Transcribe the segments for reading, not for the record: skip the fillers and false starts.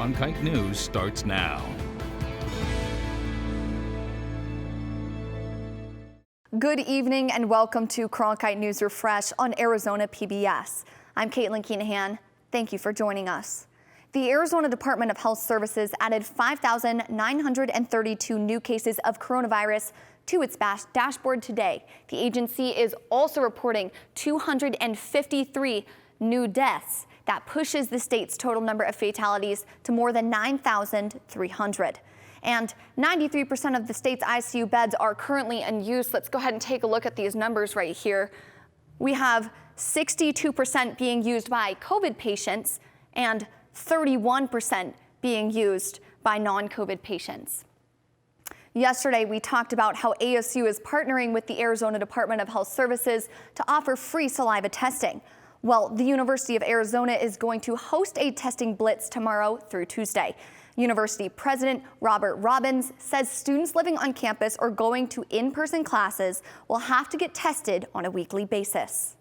Cronkite News starts now. Good evening and welcome to Cronkite News Refresh on Arizona PBS. I'm Caitlin Keenahan. Thank you for joining us. The Arizona Department of Health Services added 5,932 new cases of coronavirus to its dashboard today. The agency is also reporting 253 new deaths. That pushes the state's total number of fatalities to more than 9,300. And 93% of the state's ICU beds are currently in use. Let's go ahead and take a look at these numbers right here. We have 62% being used by COVID patients and 31% being used by non-COVID patients. Yesterday, we talked about how ASU is partnering with the Arizona Department of Health Services to offer free saliva testing. Well, the University of Arizona is going to host a testing blitz tomorrow through Tuesday. University President Robert Robbins says students living on campus or going to in-person classes will have to get tested on a weekly basis.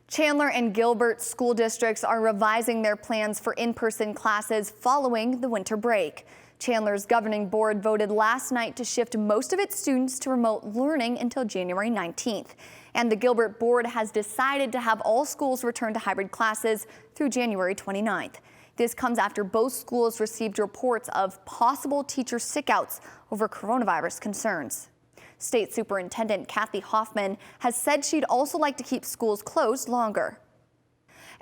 Chandler and Gilbert school districts are revising their plans for in-person classes following the winter break. Chandler's governing board voted last night to shift most of its students to remote learning until January 19th. And the Gilbert board has decided to have all schools return to hybrid classes through January 29th. This comes after both schools received reports of possible teacher sickouts over coronavirus concerns. State Superintendent Kathy Hoffman has said she'd also like to keep schools closed longer.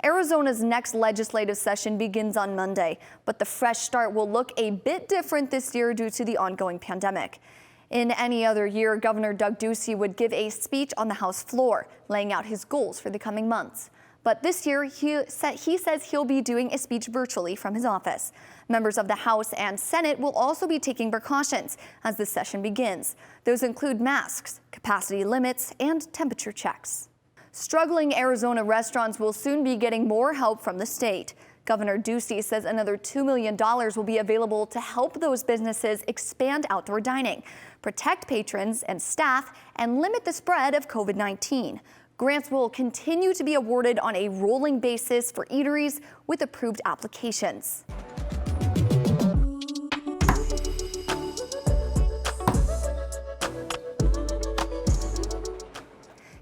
Arizona's next legislative session begins on Monday, but the fresh start will look a bit different this year due to the ongoing pandemic. In any other year, Governor Doug Ducey would give a speech on the House floor, laying out his goals for the coming months. But this year, he says he'll be doing a speech virtually from his office. Members of the House and Senate will also be taking precautions as the session begins. Those include masks, capacity limits, and temperature checks. Struggling Arizona restaurants will soon be getting more help from the state. Governor Ducey says another $2 million will be available to help those businesses expand outdoor dining, protect patrons and staff, and limit the spread of COVID-19. Grants will continue to be awarded on a rolling basis for eateries with approved applications.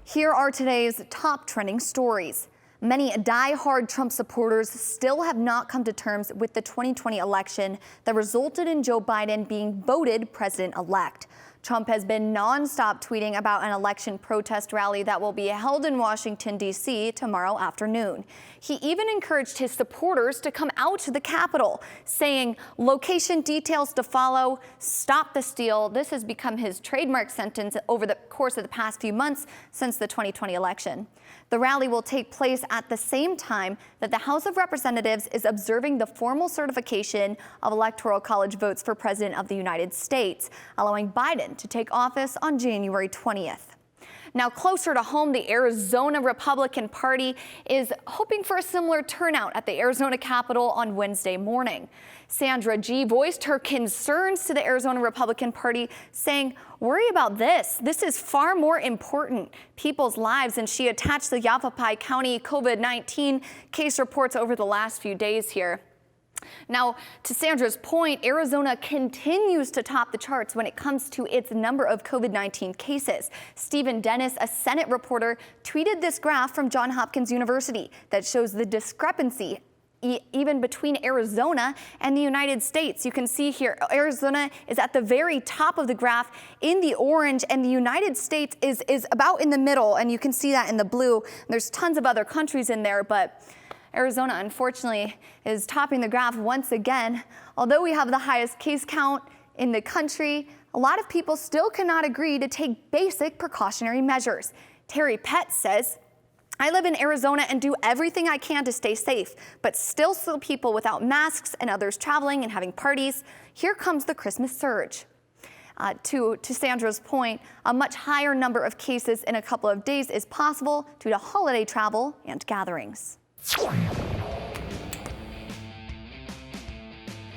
Here are today's top trending stories. Many die-hard Trump supporters still have not come to terms with the 2020 election that resulted in Joe Biden being voted president-elect. Trump has been nonstop tweeting about an election protest rally that will be held in Washington, D.C. tomorrow afternoon. He even encouraged his supporters to come out to the Capitol, saying, "Location details to follow, stop the steal." This has become his trademark sentence over the course of the past few months since the 2020 election. The rally will take place at the same time that the House of Representatives is observing the formal certification of Electoral College votes for President of the United States, allowing Biden to take office on January 20th. Now, closer to home, the Arizona Republican Party is hoping for a similar turnout at the Arizona Capitol on Wednesday morning. Sandra G. voiced her concerns to the Arizona Republican Party, saying, "Worry about this. This is far more important, people's lives," and she attached the Yavapai County COVID-19 case reports over the last few days here. Now, to Sandra's point, Arizona continues to top the charts when it comes to its number of COVID-19 cases. Stephen Dennis, a Senate reporter, tweeted this graph from Johns Hopkins University that shows the discrepancy even between Arizona and the United States. You can see here, Arizona is at the very top of the graph in the orange, and the United States is about in the middle, and you can see that in the blue. There's tons of other countries in there, but Arizona, unfortunately, is topping the graph once again. Although we have the highest case count in the country, a lot of people still cannot agree to take basic precautionary measures. Terry Pett says, "I live in Arizona and do everything I can to stay safe, but still see people without masks and others traveling and having parties. Here comes the Christmas surge." To Sandra's point, a much higher number of cases in a couple of days is possible due to holiday travel and gatherings.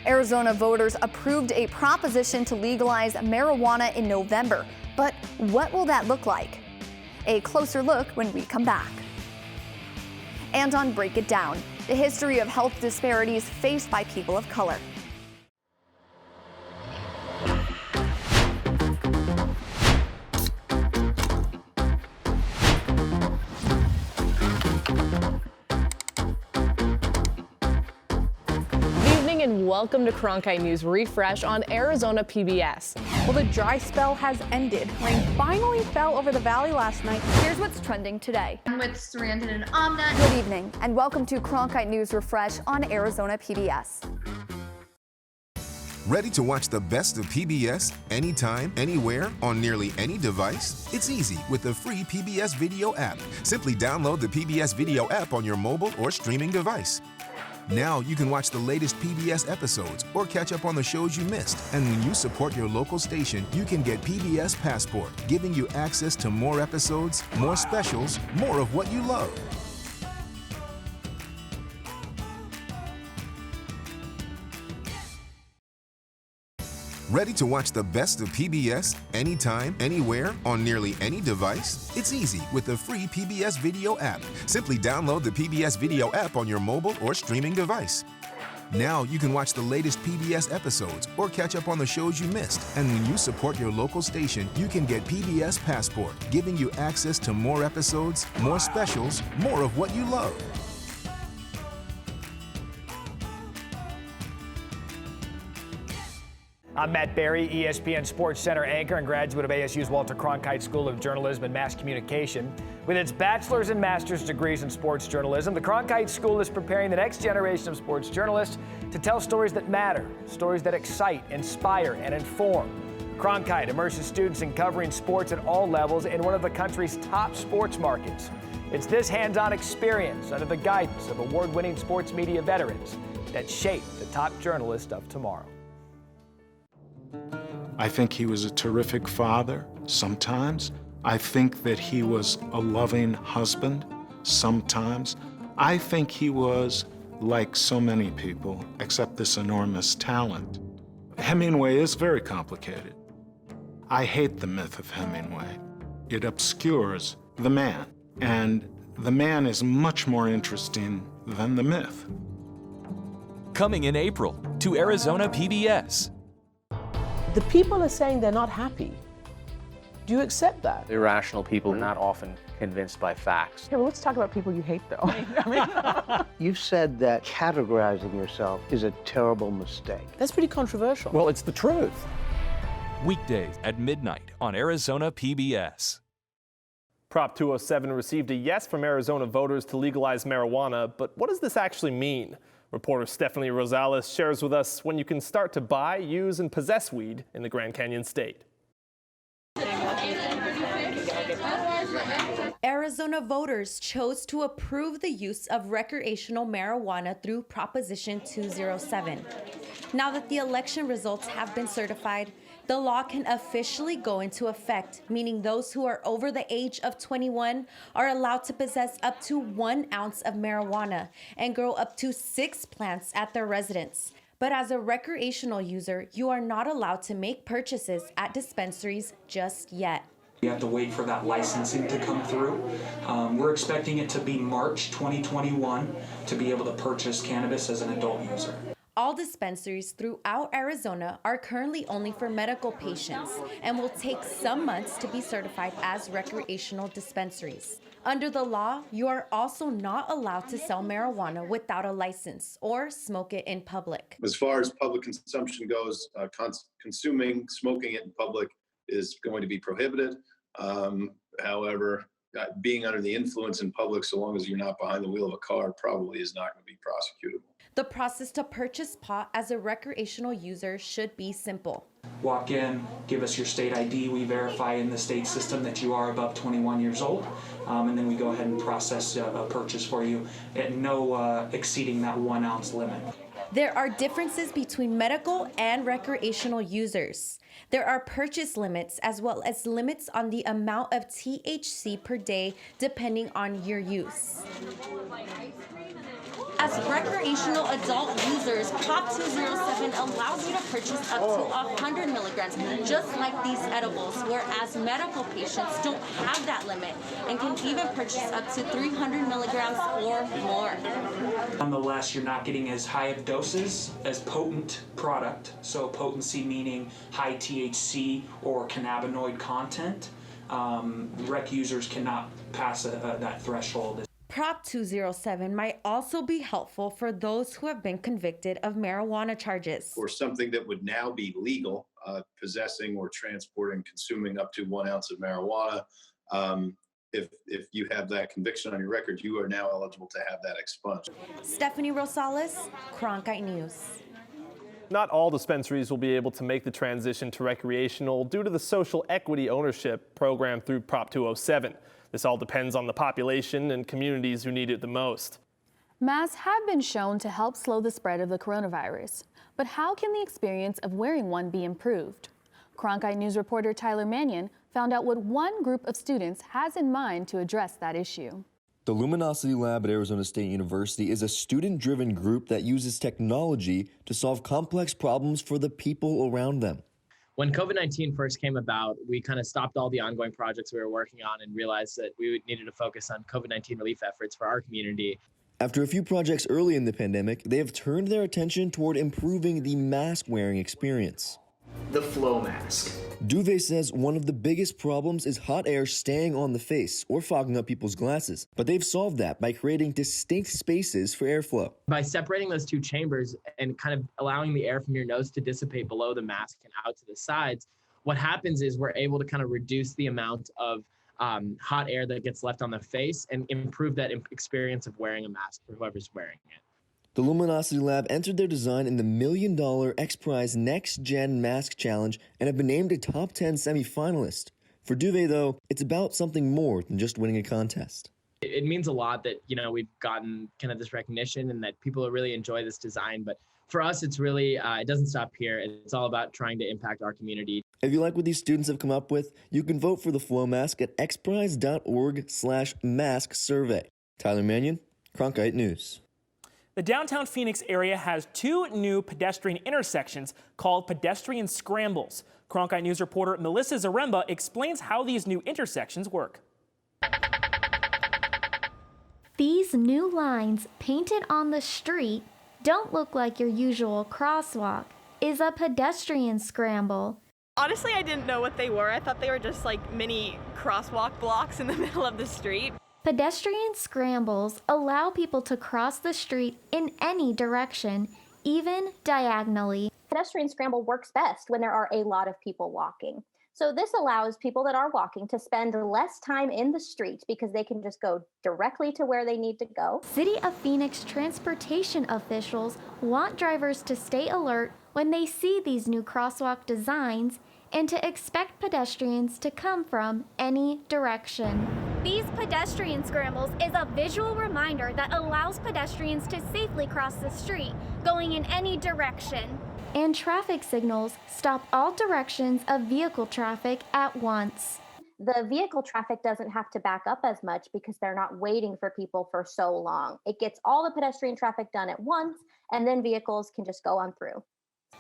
Arizona voters approved a proposition to legalize marijuana in November. But what will that look like? A closer look when we come back. And on Break It Down, the history of health disparities faced by people of color. And welcome to Cronkite News Refresh on Arizona PBS. Well, the dry spell has ended. Rain finally fell over the valley last night. Here's what's trending today. I'm with Sarandon and Amna. Good evening, and welcome to Cronkite News Refresh on Arizona PBS. Ready to watch the best of PBS anytime, anywhere, on nearly any device? It's easy with the free Pbs Video App. Simply download the Pbs Video App on your mobile or streaming device. Now you can watch the latest PBS episodes or catch up on the shows you missed. And when you support your local station, you can get PBS Passport, giving you access to more episodes, more specials, more of what you love. Ready to watch the best of PBS anytime, anywhere, on nearly any device? It's easy with the free Pbs Video App. Simply download the Pbs Video App on your mobile or streaming device. Now you can watch the latest PBS episodes or catch up on the shows you missed. And when you support your local station, you can get PBS Passport, giving you access to more episodes, more specials, more of what you love. I'm Matt Berry, ESPN Sports Center anchor and graduate of ASU's Walter Cronkite School of Journalism and Mass Communication. With its bachelor's and master's degrees in sports journalism, the Cronkite School is preparing the next generation of sports journalists to tell stories that matter, stories that excite, inspire, and inform. Cronkite immerses students in covering sports at all levels in one of the country's top sports markets. It's this hands-on experience under the guidance of award-winning sports media veterans that shape the top journalists of tomorrow. I think he was a terrific father, sometimes. I think that he was a loving husband, sometimes. I think he was like so many people, except this enormous talent. Hemingway is very complicated. I hate the myth of Hemingway. It obscures the man, and the man is much more interesting than the myth. Coming in April to Arizona PBS. The people are saying they're not happy. Do you accept that? Irrational people are not often convinced by facts. Okay, well, let's talk about people you hate, though. You've said that categorizing yourself is a terrible mistake. That's pretty controversial. Well, it's the truth. Weekdays at midnight on Arizona PBS. Prop 207 received a yes from Arizona voters to legalize marijuana, but what does this actually mean? Reporter Stephanie Rosales shares with us when you can start to buy, use, and possess weed in the Grand Canyon State. Arizona voters chose to approve the use of recreational marijuana through Proposition 207. Now that the election results have been certified, the law can officially go into effect, meaning those who are over the age of 21 are allowed to possess up to 1 ounce of marijuana and grow up to 6 plants at their residence. But as a recreational user, you are not allowed to make purchases at dispensaries just yet. You have to wait for that licensing to come through. We're expecting it to be March 2021 to be able to purchase cannabis as an adult user. All dispensaries throughout Arizona are currently only for medical patients and will take some months to be certified as recreational dispensaries. Under the law, you are also not allowed to sell marijuana without a license or smoke it in public. As far as public consumption goes, smoking it in public is going to be prohibited. However, being under the influence in public, so long as you're not behind the wheel of a car, probably is not going to be prosecutable. The process to purchase pot as a recreational user should be simple. Walk in, give us your state ID. We verify in the state system that you are above 21 years old, and then we go ahead and process a purchase for you at no exceeding that 1 ounce limit. There are differences between medical and recreational users. There are purchase limits as well as limits on the amount of THC per day depending on your use. As recreational adult users, Prop 207 allows you to purchase up to 100 milligrams, just like these edibles, whereas medical patients don't have that limit and can even purchase up to 300 milligrams or more. Nonetheless, you're not getting as high of doses as potent product, so potency meaning high THC or cannabinoid content. Rec users cannot pass that threshold. Prop 207 might also be helpful for those who have been convicted of marijuana charges. Or something that would now be legal, possessing or transporting, consuming up to 1 ounce of marijuana. If you have that conviction on your record, you are now eligible to have that expunged. Stephanie Rosales, Cronkite News. Not all dispensaries will be able to make the transition to recreational due to the social equity ownership program through Prop 207. This all depends on the population and communities who need it the most. Masks have been shown to help slow the spread of the coronavirus, but how can the experience of wearing one be improved? Cronkite News reporter Tyler Mannion found out what one group of students has in mind to address that issue. The Luminosity Lab at Arizona State University is a student-driven group that uses technology to solve complex problems for the people around them. When COVID-19 first came about, we kind of stopped all the ongoing projects we were working on and realized that we needed to focus on COVID-19 relief efforts for our community. After a few projects early in the pandemic, they have turned their attention toward improving the mask-wearing experience. The flow mask. Duve says one of the biggest problems is hot air staying on the face or fogging up people's glasses, but they've solved that by creating distinct spaces for airflow. By separating those two chambers and kind of allowing the air from your nose to dissipate below the mask and out to the sides, what happens is we're able to kind of reduce the amount of hot air that gets left on the face and improve that experience of wearing a mask for whoever's wearing it. The Luminosity Lab entered their design in the $1 million X Prize Next Gen Mask Challenge and have been named a top 10 semifinalist. For Duve, though, it's about something more than just winning a contest. It means a lot that, we've gotten kind of this recognition and that people really enjoy this design. But for us, it's really, it doesn't stop here. It's all about trying to impact our community. If you like what these students have come up with, you can vote for the Flow Mask at xprize.org/mask survey. Tyler Mannion, Cronkite News. The downtown Phoenix area has 2 new pedestrian intersections called pedestrian scrambles. Cronkite News reporter Melissa Zaremba explains how these new intersections work. These new lines painted on the street don't look like your usual crosswalk. Is a pedestrian scramble. Honestly, I didn't know what they were. I thought they were just like mini crosswalk blocks in the middle of the street. Pedestrian scrambles allow people to cross the street in any direction, even diagonally. Pedestrian scramble works best when there are a lot of people walking. So this allows people that are walking to spend less time in the street because they can just go directly to where they need to go. City of Phoenix transportation officials want drivers to stay alert when they see these new crosswalk designs and to expect pedestrians to come from any direction. These pedestrian scrambles is a visual reminder that allows pedestrians to safely cross the street, going in any direction. And traffic signals stop all directions of vehicle traffic at once. The vehicle traffic doesn't have to back up as much because they're not waiting for people for so long. It gets all the pedestrian traffic done at once, and then vehicles can just go on through.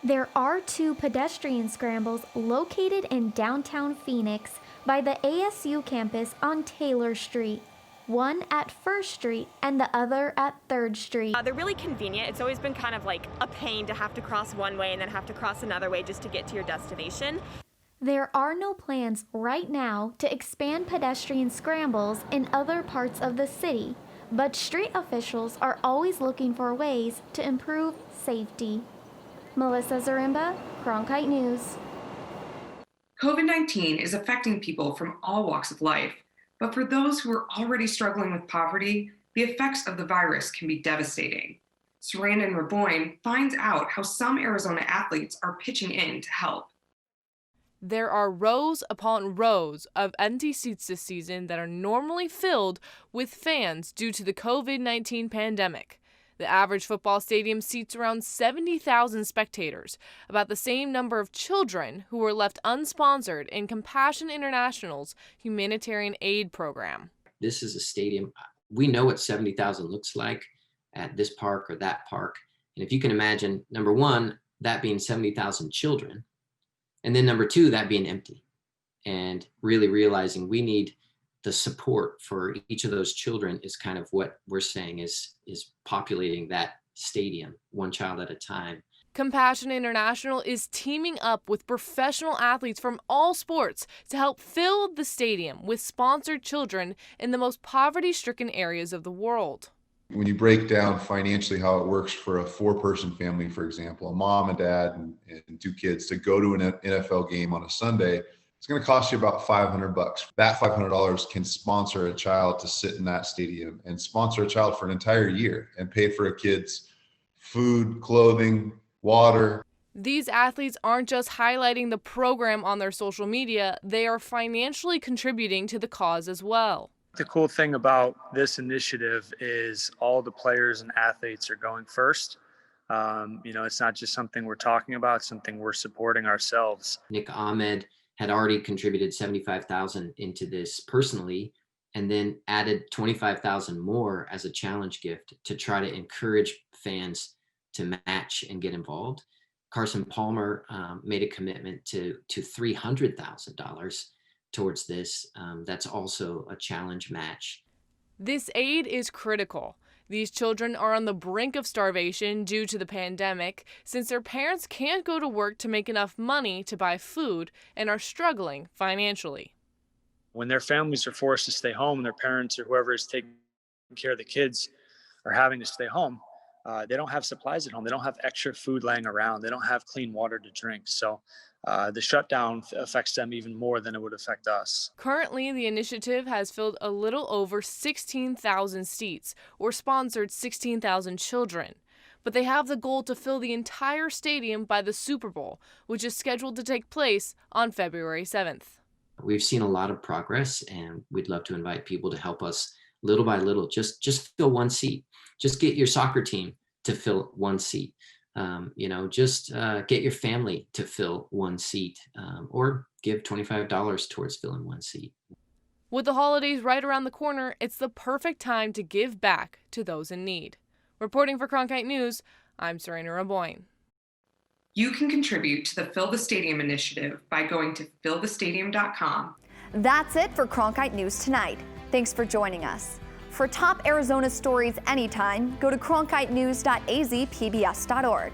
There are 2 pedestrian scrambles located in downtown Phoenix by the ASU campus on Taylor Street. One at 1st Street and the other at 3rd Street. They're really convenient. It's always been kind of like a pain to have to cross one way and then have to cross another way just to get to your destination. There are no plans right now to expand pedestrian scrambles in other parts of the city, but street officials are always looking for ways to improve safety. Melissa Zaremba, Cronkite News. COVID-19 is affecting people from all walks of life, but for those who are already struggling with poverty, the effects of the virus can be devastating. Sarandon Raboyne finds out how some Arizona athletes are pitching in to help. There are rows upon rows of empty seats this season that are normally filled with fans due to the COVID-19 pandemic. The average football stadium seats around 70,000 spectators, about the same number of children who were left unsponsored in Compassion International's humanitarian aid program. This is a stadium. We know what 70,000 looks like. at this park or that park. And if you can imagine, number one, that being 70,000 children, and then number two, that being empty, and really realizing we need the support for each of those children is kind of what we're saying is populating that stadium one child at a time. Compassion International is teaming up with professional athletes from all sports to help fill the stadium with sponsored children in the most poverty-stricken areas of the world. When you break down financially how it works for a 4-person family, for example, a mom and dad and 2 kids to go to an NFL game on a Sunday, it's going to cost you about $500. That $500 can sponsor a child to sit in that stadium and sponsor a child for an entire year and pay for a kid's food, clothing, water. These athletes aren't just highlighting the program on their social media, they are financially contributing to the cause as well. The cool thing about this initiative is all the players and athletes are going first. It's not just something we're talking about, it's something we're supporting ourselves. Nick Ahmed had already contributed $75,000 into this personally, and then added $25,000 more as a challenge gift to try to encourage fans to match and get involved. Carson Palmer made a commitment to $300,000 towards this. That's also a challenge match. This aid is critical. These children are on the brink of starvation due to the pandemic, since their parents can't go to work to make enough money to buy food and are struggling financially. When their families are forced to stay home and their parents or whoever is taking care of the kids are having to stay home, they don't have supplies at home. They don't have extra food laying around. They don't have clean water to drink. So the shutdown affects them even more than it would affect us. Currently, the initiative has filled a little over 16,000 seats or sponsored 16,000 children. But they have the goal to fill the entire stadium by the Super Bowl, which is scheduled to take place on February 7th. We've seen a lot of progress, and we'd love to invite people to help us little by little. Just fill one seat. Just get your soccer team to fill one seat. Get your family to fill one seat, or give $25 towards filling one seat. With the holidays right around the corner, it's the perfect time to give back to those in need. Reporting for Cronkite News, I'm Serena Raboyne. You can contribute to the Fill the Stadium initiative by going to fillthestadium.com. That's it for Cronkite News tonight. Thanks for joining us. For top Arizona stories anytime, go to cronkitenews.azpbs.org.